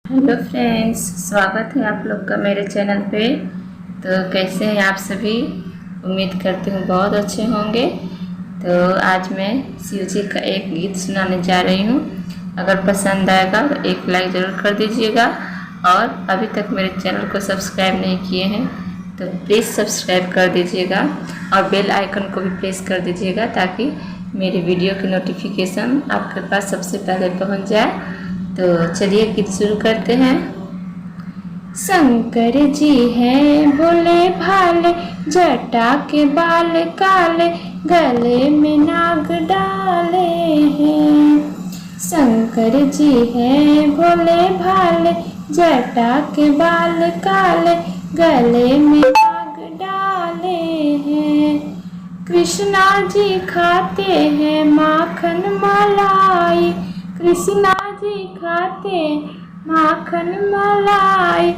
Hello friends, स्वागत है आप लोग का मेरे चैनल पे। तो कैसे हैं आप सभी? उम्मीद करती हूँ बहुत अच्छे होंगे। तो आज मैं शिव जी का एक गीत सुनाने जा रही हूँ। अगर पसंद आएगा तो एक लाइक ज़रूर कर दीजिएगा, और अभी तक मेरे चैनल को सब्सक्राइब नहीं किए हैं तो प्लीज़ सब्सक्राइब कर दीजिएगा, और बेल आइकन को भी प्रेस कर दीजिएगा ताकि मेरे वीडियो की नोटिफिकेशन आपके पास सबसे पहले पहुँच जाए। तो चलिए गीत शुरू करते हैं। शंकर जी हैं भोले भाले, जटा के बाल काले, गले में नाग डाले हैं। शंकर जी हैं भोले भाले, जटा के बाल काले, गले में नाग डाले हैं। कृष्णा जी खाते हैं माखन मलाई, कृष्णा जी खाते माखन मलाई।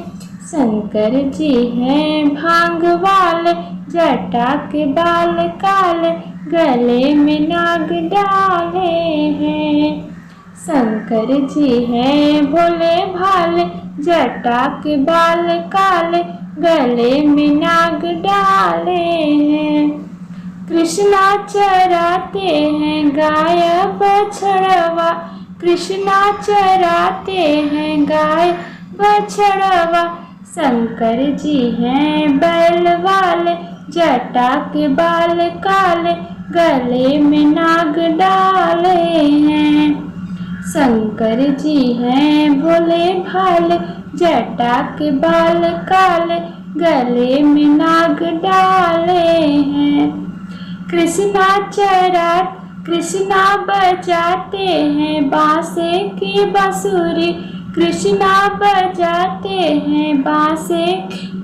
शंकर जी हैं भांग वाले, जटा के बाल काले, गले में नाग डाले हैं। शंकर जी हैं भोले भाले, जटा के बाल काले, गले में नाग डाले हैं। कृष्णा चराते हैं गाय बछड़वा, कृष्णा चराते हैं गाय बछड़वा। शंकर जी हैं बैल वाले, जटा के बाल काले, गले में नाग डाले हैं। शंकर जी हैं भोले भाले, जटा के बाल काले, गले में नाग डाले हैं। कृष्णा बजाते हैं बांसे की बांसुरी, कृष्णा बजाते हैं बांसे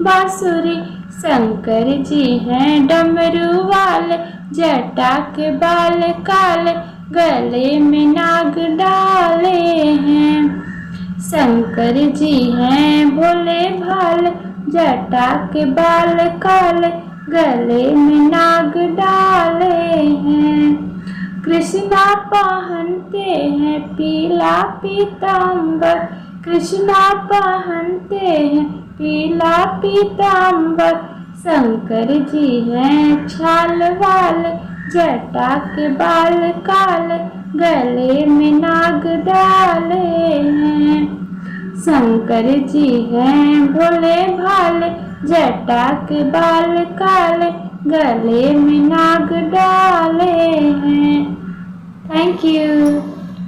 बांसुरी। शंकर जी हैं डमरू वाले, जटा के बाल काले, गले में नाग डाले हैं। शंकर जी हैं भोले भाले, जटा के बाल काले, गले में नाग डाले हैं। कृष्णा पहनते हैं पीला पीताम्बर, कृष्णा पहनते हैं पीला पीताम्बर। शंकर जी हैं छाल वाले, जटा के बाल काले, गले में नाग डाले हैं। शंकर जी हैं भोले भाले, जटा के बाल काले, गले में नाग डाले हैं। Thank you.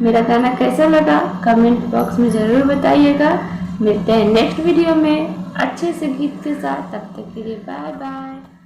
मेरा गाना कैसा लगा कमेंट बॉक्स में ज़रूर बताइएगा। मिलते हैं नेक्स्ट वीडियो में अच्छे से गीत के साथ। तब तक के लिए बाय बाय।